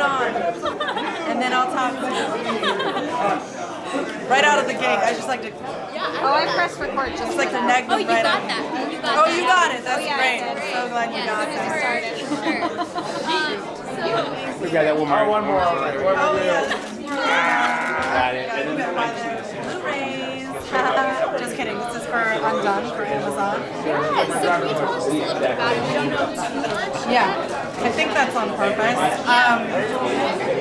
on, and then I'll talk to you. Right out of the gate, I just like to. I pressed record just like to neg them right out. You got it. That's great. I'm so glad you got that. We got that one more. One more. Oh yeah. Got it. Blu-rays. Just kidding. This is for Undone for Amazon. Yeah, so can you tell us just a little bit about it? We don't know too much. Yeah, I think that's on purpose.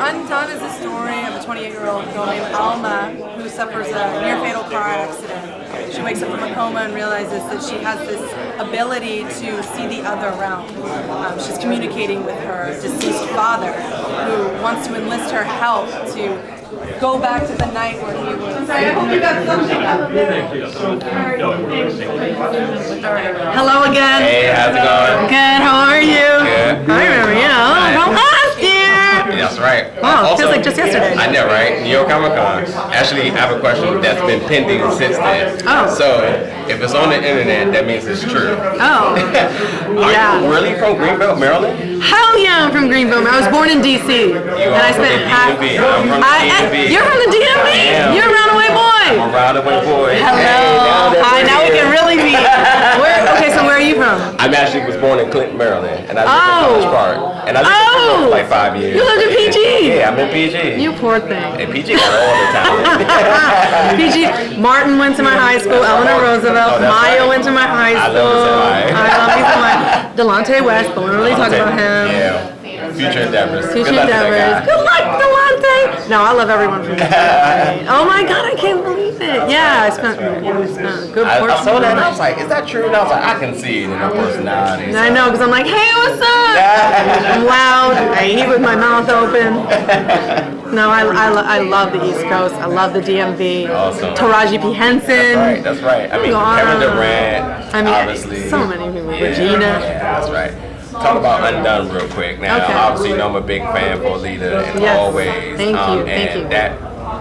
Undone is a story of a 28-year-old girl named Alma who suffers a near-fatal car accident. She wakes up from a coma and realizes that she has this ability to see the other realm. She's communicating with her deceased father, who wants to enlist her help to go back to the night where he was. I hope you got something out of there. Hello again. Hey, how's it going? Good, how are you? Good. I remember you. From last year. That's right. Wow, Also, feels like just yesterday. I know, right? New York Comic Con. Actually, I have a question that's been pending since then. Oh. So, if it's on the internet, that means it's true. Oh. Are you really from Greenbelt, Maryland? Hell yeah, I'm from Greenville. I was born in D.C. and I spent half. DMV. I'm from the DMV. You're from the DMV? am. You're a roundaway boy. I'm a roundaway boy. Hello. Hi, now we can really meet. Okay, so where are you from? I actually was born in Clinton, Maryland, and I lived in College Park. And I lived in Greenbelt for like 5 years. You lived in PG? Yeah, I'm in PG. You poor thing. And PG got all the talent. PG. Martin went to my high school. Eleanor Roosevelt. that's Maya right. went to my high I school. love I love me so much. Delonte West, but we don't really talk about him. Yeah. Future endeavors. Future Good luck to that endeavors. guy. Good luck, Delonte. No, I love everyone from Delonte. Oh my God, I can't believe it. Yeah, I spent a good I portion. saw that and I was like, is that true? And I was like, I can see it in her personality. And I know, because I'm like, hey, what's up? I'm loud. I eat with my mouth open. No, I love the East Coast. I love the DMV. Awesome. Taraji P. Henson. That's right. I mean, God. Kevin Durant, obviously. So many people. Yeah, Regina. Yeah, that's right. Talk about Undone real quick. Now, Okay. obviously, you know I'm a big fan for Lita in Yes. all ways. Thank you. Thank you.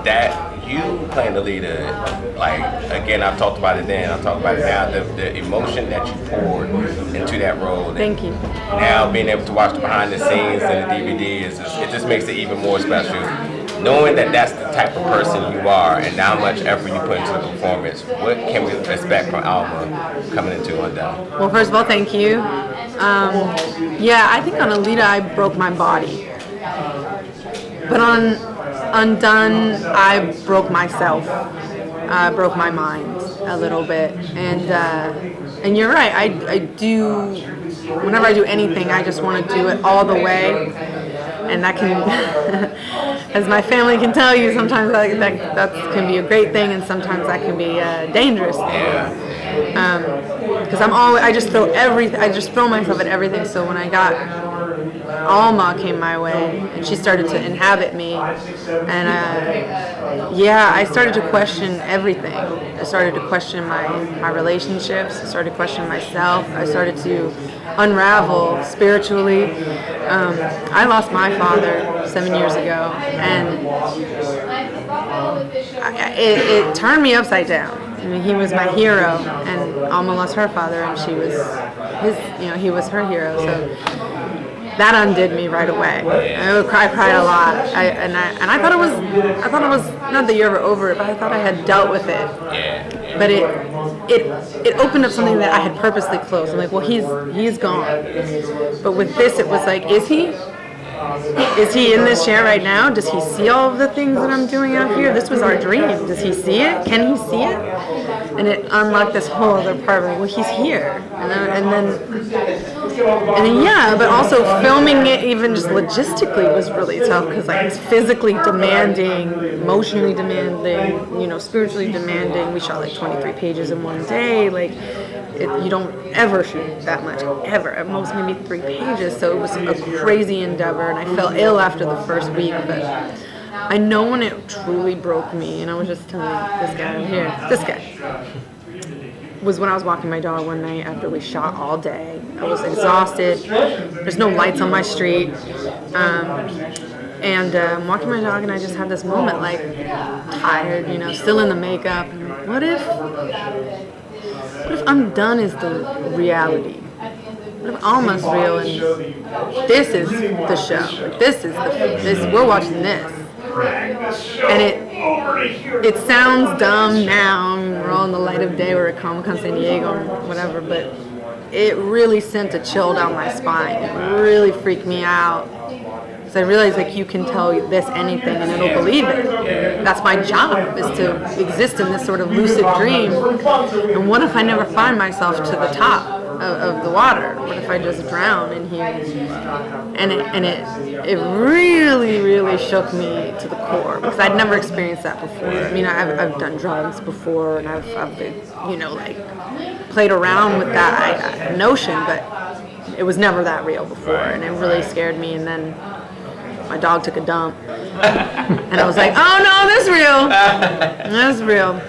That you playing the Lita, like, again, I've talked about it then, I've talked about it now, the emotion that you poured into that role. Thank you. Now, being able to watch the behind the scenes and the DVD, it just makes it even more special. Knowing that that's the type of person you are and how much effort you put into the performance, what can we expect from Alma coming into Undone? Well, first of all, thank you. Yeah, I think on Alita I broke my body. But on Undone, I broke myself. I broke my mind a little bit. And you're right, I do, whenever I do anything, I just want to do it all the way. And that can, as my family can tell you, sometimes that can be a great thing, and sometimes that can be a dangerous thing. Because I just throw myself at everything. So when I got Alma came my way, and she started to inhabit me, and I started to question everything. I started to question my relationships. I started to question myself. I started to unravel spiritually. I lost my father 7 years ago, and it turned me upside down. I mean, he was my hero, and Alma lost her father, and he was her hero. So that undid me right away. I cried a lot, and I thought it was not that you're ever over it, but I thought I had dealt with it. But it opened up something that I had purposely closed. I'm like, well, he's gone. But with this, it was like, is he? Is he in this chair right now? Does he see all of the things that I'm doing out here? This was our dream. Does he see it? Can he see it? And it unlocked this whole other part of it. Well, he's here. And then, but also filming it even just logistically was really tough because like it's physically demanding, emotionally demanding, spiritually demanding. We shot like 23 pages in one day. Like you don't ever shoot that much, ever. At most maybe 3 pages. So it was a crazy endeavor, and I felt ill after the first week. But I know when it truly broke me, and I was just telling this guy over here, this guy, was when I was walking my dog one night after we shot all day. I was exhausted. There's no lights on my street. And I'm walking my dog, and I just had this moment, like, tired, still in the makeup. What if Undone is the reality? what if Alma's real and this is the show? Like, this we're watching this, and it sounds dumb now. We're all in the light of day. We're at Comic-Con San Diego or whatever, but it really sent a chill down my spine. It really freaked me out. So I realized, like, you can tell this anything and it'll believe it. That's my job, is to exist in this sort of lucid dream. And what if I never find myself to the top of the water? What if I just drown in here? And it really, really shook me to the core, because I'd never experienced that before. I mean, I've done drugs before, and I've been, like, played around with that notion, but it was never that real before, and it really scared me. And then my dog took a dump, and I was like, oh no, this is real. That's real.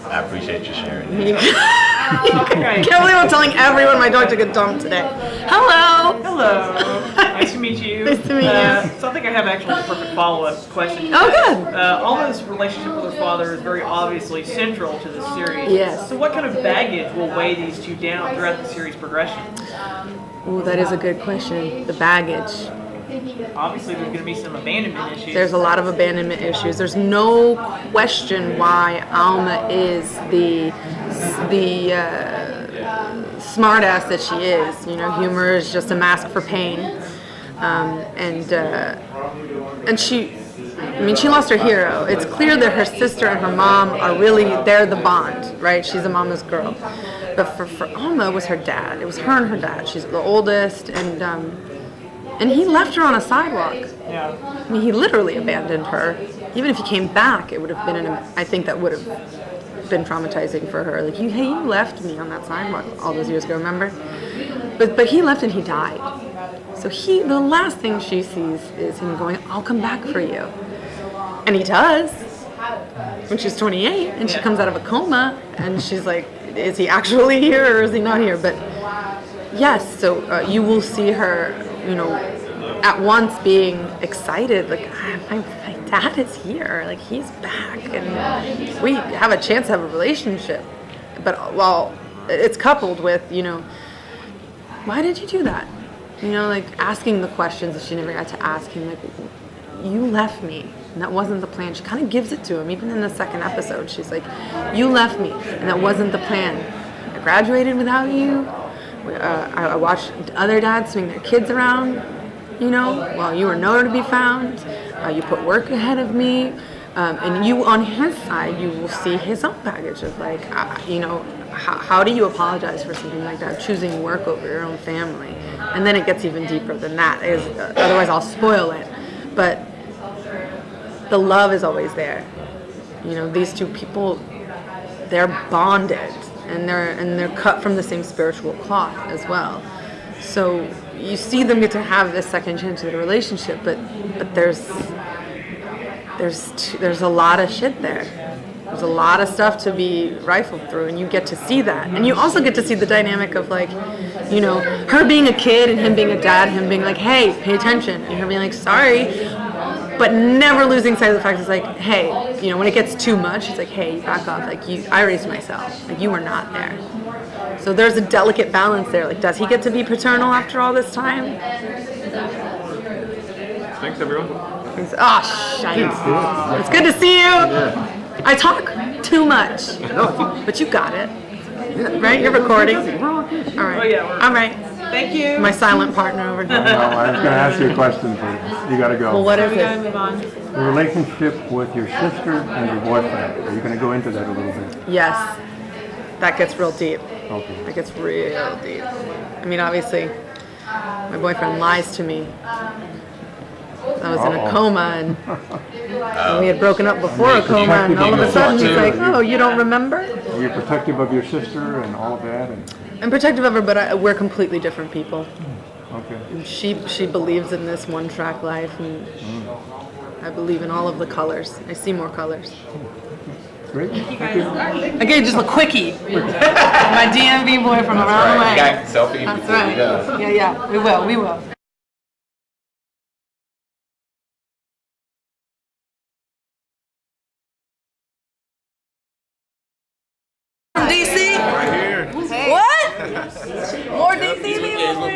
I appreciate you sharing. Can't believe I'm telling everyone my dog took a dump today. Hello. Hello. Nice to meet you. Nice to meet you. So I think I have actually the perfect follow-up question. Oh, good. Alma's relationship with her father is very obviously central to the series. Yes. So what kind of baggage will weigh these two down throughout the series progression? Ooh, that is a good question. The baggage. Obviously, there's going to be some abandonment issues. There's a lot of abandonment issues. There's no question why Alma is the smart ass that she is. Humor is just a mask for pain, and she lost her hero. It's clear that her sister and her mom are really, they're the bond, right? She's a mama's girl. But for Alma, it was her dad. It was her and her dad. She's the oldest, and he left her on a sidewalk. Yeah. I mean, he literally abandoned her. Even if he came back, it would have been I think that would have been traumatizing for her. Like, you left me on that sidewalk all those years ago, remember? But he left and he died. So the last thing she sees is him going, I'll come back for you. And he does. When she's 28 and she comes out of a coma, and she's like, is he actually here or is he not here? But yes, so you will see her, at once being excited, like, my dad is here, like, he's back, and we have a chance to have a relationship. But while it's coupled with, why did you do that? Like, asking the questions that she never got to ask him, like, you left me, and that wasn't the plan. She kind of gives it to him, even in the second episode. She's like, you left me, and that wasn't the plan. I graduated without you. I watched other dads swing their kids around, while you were nowhere to be found. You put work ahead of me. And you, on his side, you will see his own baggage of, like, how do you apologize for something like that, choosing work over your own family? And then it gets even deeper than that. Otherwise, I'll spoil it. But the love is always there. These two people, they're bonded. And they're cut from the same spiritual cloth as well. So you see them get to have this second chance in the relationship, but there's a lot of shit there. There's a lot of stuff to be rifled through, and you get to see that. And you also get to see the dynamic of, like, her being a kid and him being a dad, him being like, hey, pay attention, and her being like, sorry, but never losing sight of the fact it's like, hey, when it gets too much, it's like, hey, back off, like, I raised myself, like, you were not there. So there's a delicate balance there. Like, does he get to be paternal after all this time? Thanks, everyone. Oh, shite. It's good to see you. Yeah. I talk too much, but you got it. Right? You're recording. All right. Oh, yeah, all right. Thank you. My silent partner over here. No, I was going to ask you a question, but you got to go. Well, what is We gotta it? move on. The relationship with your sister and your boyfriend. Are you going to go into that a little bit? Yes. That gets real deep. Okay. That gets real deep. I mean, obviously, my boyfriend lies to me. I was in a coma, and we had broken up before a coma, and all of a sudden he's like, oh, you don't remember? Are you protective of your sister and all of that? I'm protective of her, but we're completely different people. Okay. And she believes in this one-track life, and I believe in all of the colors. I see more colors. Great. Okay, just a quickie. My DMV boy from around the way. Got selfie That's before we go. right. Yeah, we will. From DC? Right here. What? More DC people?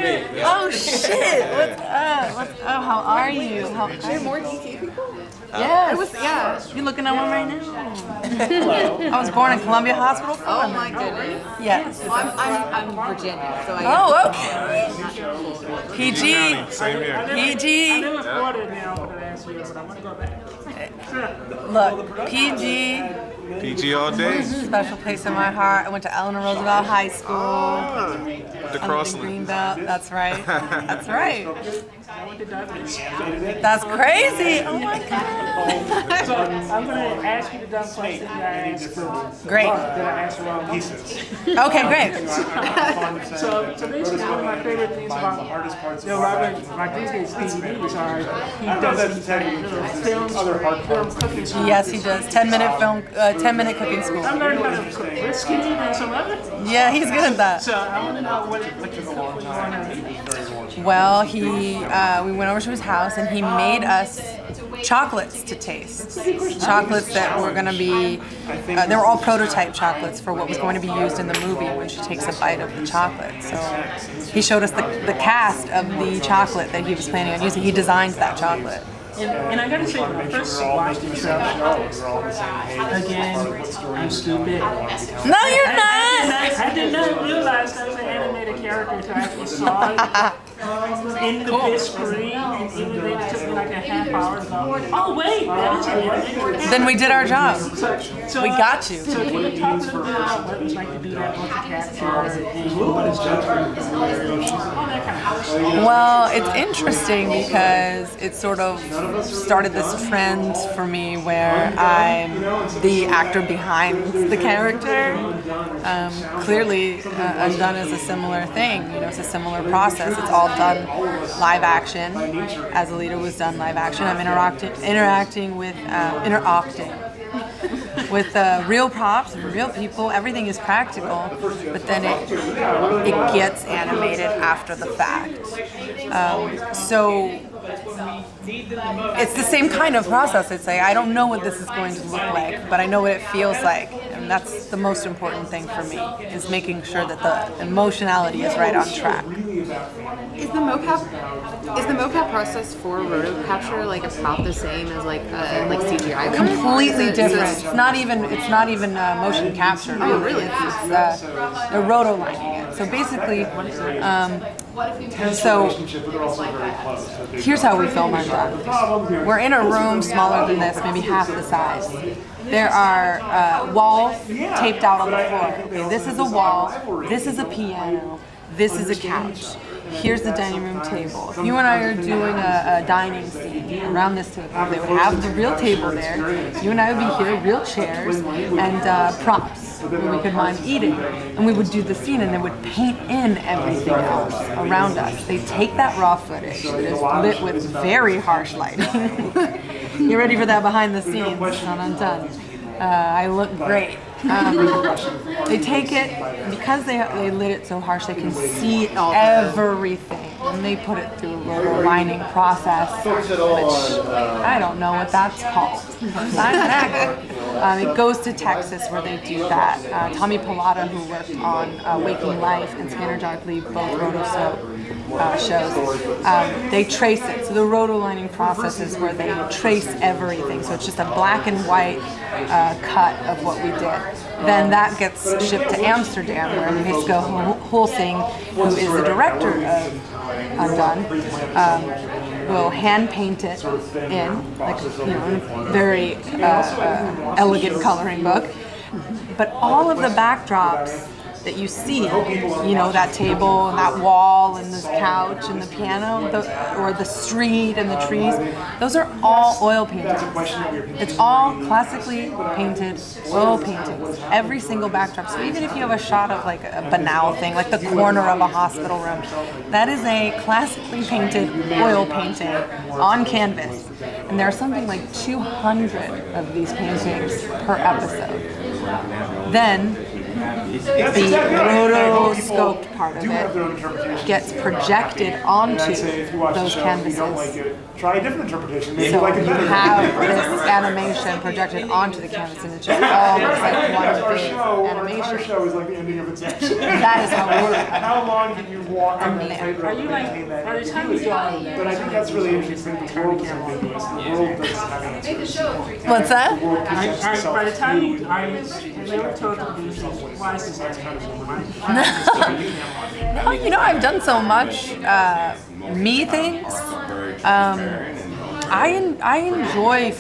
What's up? What's up? How are you? How are you? More DC people? Yes. Yeah. You looking at one right now? I was born in Columbia Hospital. Oh my goodness. Yes. Well, I'm Virginia, so I Oh, okay. PG. Same here. PG. I live in Florida now for the last year, but I want to go back. Look, PG. PG all day. Special place in my heart. I went to Eleanor Roosevelt High School. The I lived in Crossland. Greenbelt. That's right. That's right. I went to Douglas. That's crazy. Oh my God. So I'm going to ask you the dumb question that I asked for. Great. That I asked around pieces. Okay, great. So basically, one of my favorite things about Robert Rodriguez's DVDs are he does these film cooking school. Yes, he does. 10-minute film, 10-minute cooking school. I'm learning how to cook brisket and some other. Yeah, he's good at that. So I want to know what you cook when you want to eat. Well, we went over to his house and he made us chocolates to taste. Chocolates that were going to be, they were all prototype chocolates for what was going to be used in the movie when she takes a bite of the chocolate. So he showed us the cast of the chocolate that he was planning on using. He designed that chocolate. And I gotta say, when I first watched the trailer, again, I'm stupid. No, you're not! I did not realize that was an animated character until I actually saw it in the big screen, and even then it took me like a half hour to go, oh wait, that is an animated character. Then we did our job. So, We got you. So can you talk a little bit about what it was like to do that motion capture, and what it's done for all that kind of stuff? Well, it's interesting because it sort of started this trend for me where I'm the actor behind the character. Clearly, Undone is a similar thing. You know, it's a similar process. It's all done live action. As Alita was done live action, I'm interacting with real props, real people. Everything is practical, but then it gets animated after the fact. So it's the same kind of process. It's like I don't know what this is going to look like, but I know what it feels like, and that's the most important thing for me, is making sure that the emotionality is right on track. Is the mocap process for roto capture like about the same as like CGI? Completely So different. It's not even motion capture. Really. Oh, really? It's they're rotolining it. So basically, here's how we film Undone. We're in a room smaller than this, maybe half the size. There are walls taped out on the floor. Okay, this is a wall. This is a piano. This is a couch. Here's the dining room table. If you and I are doing a dining scene around this table, they would have the real table there. You and I would be here, real chairs, and props where we could mind eating. And we would do the scene, and they would paint in everything else around us. They take that raw footage that is lit with very harsh lighting. You ready for that behind the scenes on Undone? I look great. They take it, because they lit it so harsh, they can see everything, and they put it through a roto-lining process, which I don't know what that's called. I'm not an actor. It goes to Texas where they do that. Tommy Pilata, who worked on Waking Life and Scanner Darkly, both shows, they trace it. So the roto-lining process is where they trace everything. So it's just a black and white cut of what we did. Then that gets shipped to Amsterdam, where Misko Hulsing, who is the director of Undone, will hand paint it in, like, you know, very elegant coloring book. But all of the backdrops that you see, you know, that table and that wall and this couch and the piano, or the street and the trees, those are all oil paintings. It's all classically painted oil paintings. Every single backdrop. So even if you have a shot of like a banal thing, like the corner of a hospital room, that is a classically painted oil painting on canvas. And there are something like 200 of these paintings per episode. Then the rotoscoped part of it gets projected onto those canvases. Try a different interpretation. So you have this animation projected onto the canvas, and it just all looks like one big animation. show is like the ending of its action. That is how it works. How long can you walk on the tightrope Are you like, by the time you do all of that, But I think that's really interesting. The world is ambiguous. The world does have answers. What's that? The world presents itself by the to time you. you ever told the producers, why is this expensive? No, you know, I've done so much me things. I enjoy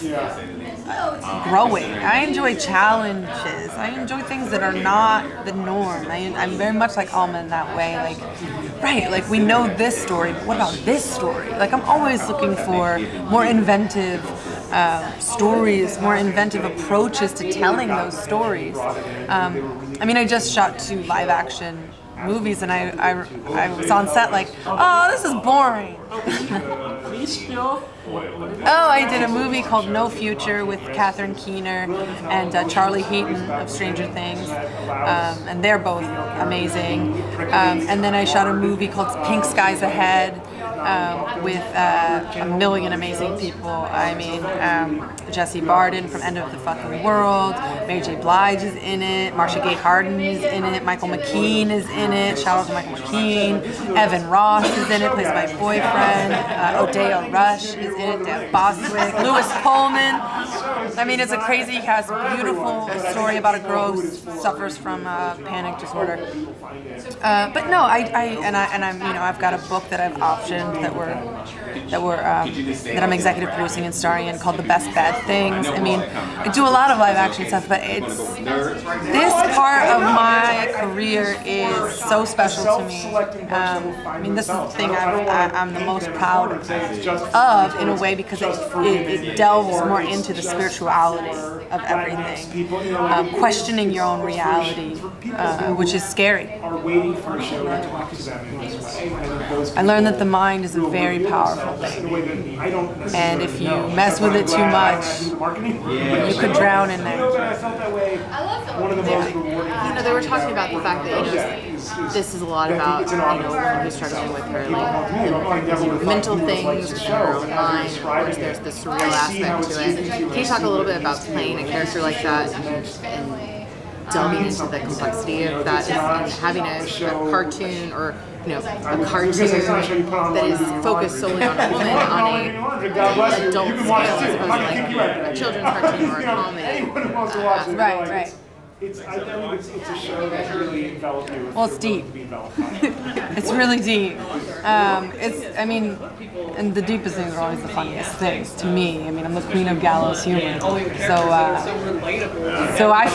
growing. I enjoy challenges. I enjoy things that are not the norm. I'm very much like Alma in that way. Like, right, like we know this story, but what about this story? Like I'm always looking for more inventive stories, more inventive approaches to telling those stories. I mean, I just shot 2 live action movies, and I was on set like, oh, this is boring. Oh, I did a movie called No Future with Catherine Keener and Charlie Heaton of Stranger Things, and they're both amazing. And then I shot a movie called Pink Skies Ahead with a million amazing people. I mean, Jesse Barden from End of the Fucking World, Mary J. Blige is in it, Marcia Gay Harden is in it, Michael McKean is in it, shout out to Michael McKean, Evan Ross is in it, plays my boyfriend, Odea Rush is in it, Deb Bostwick, Lewis Coleman. I mean, it's a crazy cast, beautiful story about a girl who suffers from panic disorder. But no, I'm you know, I've got a book that I've optioned that I'm executive producing and starring in called The Best Bad Things. I mean, I do a lot of live action stuff, but this part of my career is so special to me. I mean, this is the thing I'm the most proud of in a way, because it delves more into the spirituality of everything, questioning your own reality, which is scary. I learned that the mind is a very powerful thing, and if you mess with it too much, you could drown in there. You know, they were talking about the fact that, you know, this is a lot about, you know, a woman who's struggling with her, like, mental things, her own mind, of course there's the surreal aspect to it. Can you talk a little bit about playing a character like that and delving into the complexity of that, and having a cartoon, or you know, a cartoon that is focused solely on a woman on a adult scale, as opposed to like a children's cartoon or a comedy. Right. I think it's a show that's really enveloped you. Well, it's deep. It's really deep. I mean, and the deepest things are always the funniest things to me. I mean, I'm the queen of gallows humor. So I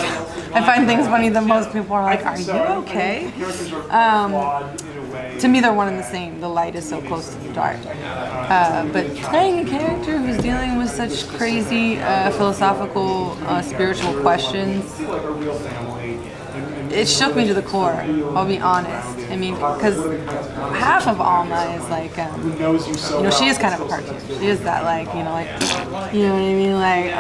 find things funny that most people are like, are you okay? To me, they're one and the same. The light is so close to the dark. But playing a character who's dealing with such crazy philosophical, spiritual questions, it shook me to the core, I'll be honest. I mean, because half of Alma is like, you know, she is kind of a cartoon. She is that, like, you know what I mean? Like,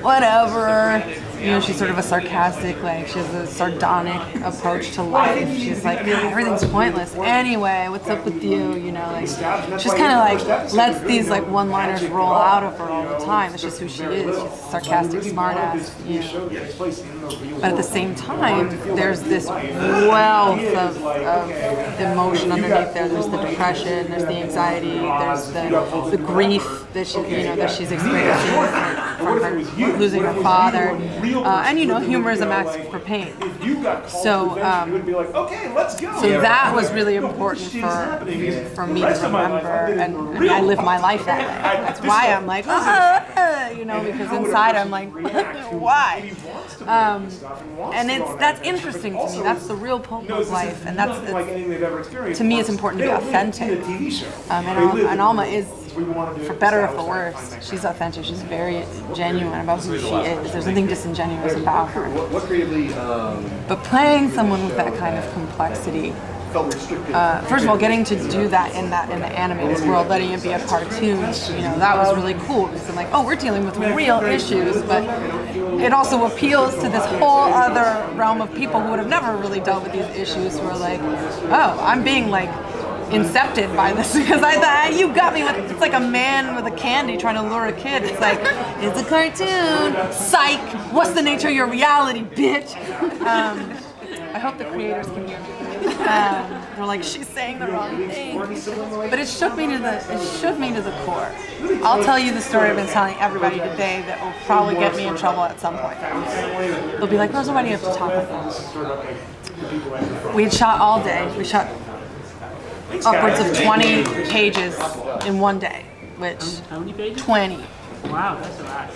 whatever. You know, she's sort of a sarcastic, like, she has a sardonic approach to life. She's like, everything's pointless. Anyway, what's up with you? You know, like, she's kind of like, lets these, like, one-liners roll out of her all the time. That's just who she is. She's a sarcastic smartass, you know. But at the same time, there's this wealth of emotion underneath there. There's the depression, there's the anxiety, there's the grief that she's experiencing from her losing her father. And you know, humor is a mask for pain. So that was really important for me to remember, and I live my life that way. That's why I'm like, you know, because inside I'm like, why? And that's interesting to me. That's the real pulp of life, and to me, it's important to be authentic. And Alma is, for better or for worse, she's authentic. She's very genuine about who she is. There's nothing disingenuous about her. But playing someone with that kind of complexity first of all, getting to do that in the animated world, letting it be a cartoon, that was really cool because I'm like, oh, we're dealing with real issues, but it also appeals to this whole other realm of people who would have never really dealt with these issues, who are like, oh, I'm being like incepted by this because I thought you got me with. It's like a man with a candy trying to lure a kid. It's like, it's a cartoon. Psych. What's the nature of your reality, bitch? I hope the creators can hear me. They're like, she's saying the wrong thing. But it shook me to the core. I'll tell you the story I've been telling everybody today that will probably get me in trouble at some point. They'll be like, Rosa, why do you have to talk like that? We had shot all day. We shot upwards of 20 pages in one day, which How many pages? 20. Wow, that's a lot.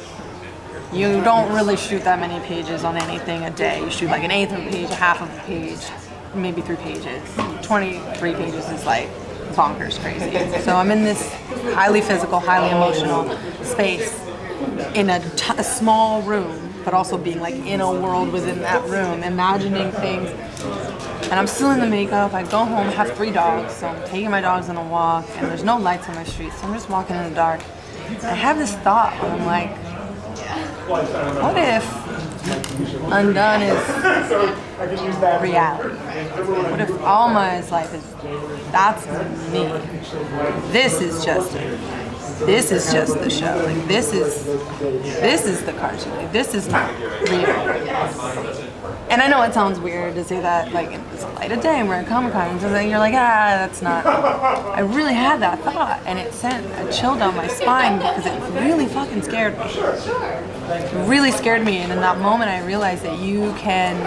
You don't really shoot that many pages on anything a day. You shoot like an eighth of a page, a half of a page, maybe 3 pages. 23 pages is like bonkers crazy. So I'm in this highly physical, highly emotional space in a small room, but also being like in a world within that room, imagining things. And I'm still in the makeup. I go home, have 3 dogs, so I'm taking my dogs on a walk, and there's no lights on my street, so I'm just walking in the dark. And I have this thought where I'm like, what if Undone is reality? What if Alma's life is, that's me? This is just the show. Like this is the cartoon. Like, this is not real. And I know it sounds weird to say that, like, it's a light of day and we're at Comic-Con, and you're like, that's not. I really had that thought, and it sent a chill down my spine because it really fucking scared me. It really scared me, and in that moment I realized that you can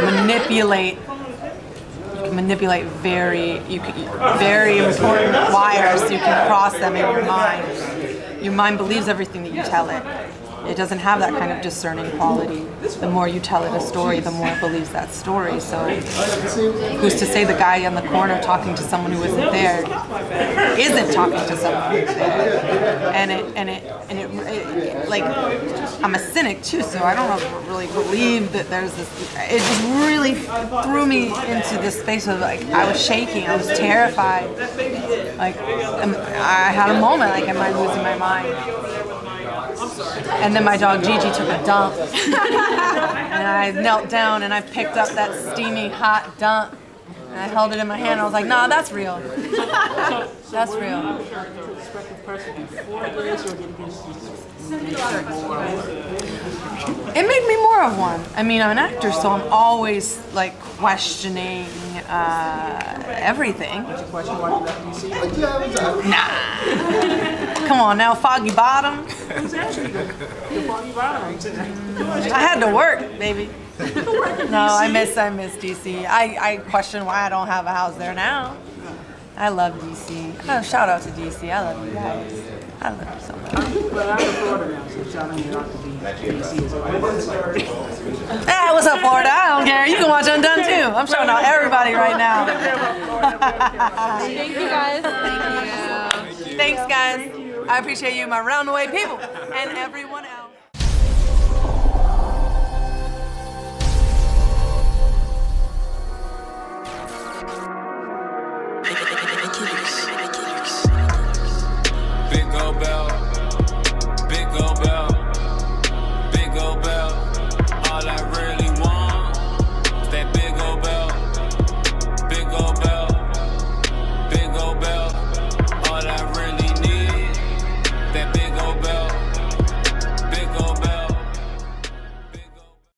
manipulate very important wires. You can cross them in your mind. Your mind believes everything that you tell it. It doesn't have that kind of discerning quality. The more you tell it a story, the more it believes that story. So who's to say the guy on the corner talking to someone who isn't there isn't talking to someone who's there? And it like, I'm a cynic too, so I don't really believe that there's this. It just really threw me into this space of like, I was shaking, I was terrified. Like, I had a moment like, am I losing my mind? And then my dog Gigi took a dump, and I knelt down and I picked up that steamy hot dump, and I held it in my hand. I was like, nah, that's real. That's real. It made me more of one. I mean, I'm an actor, so I'm always like questioning everything. Nah. Come on now, Foggy Bottom. I had to work, baby. No, I miss DC. I question why I don't have a house there now. I love DC. Oh, shout out to DC. I love you guys. I love you so much. Hey, what's up, Florida? I don't care. You can watch Undone too. I'm showing out everybody right now. Thank you guys. Thank you. Thanks, guys. I appreciate you, my roundaway people, and everyone.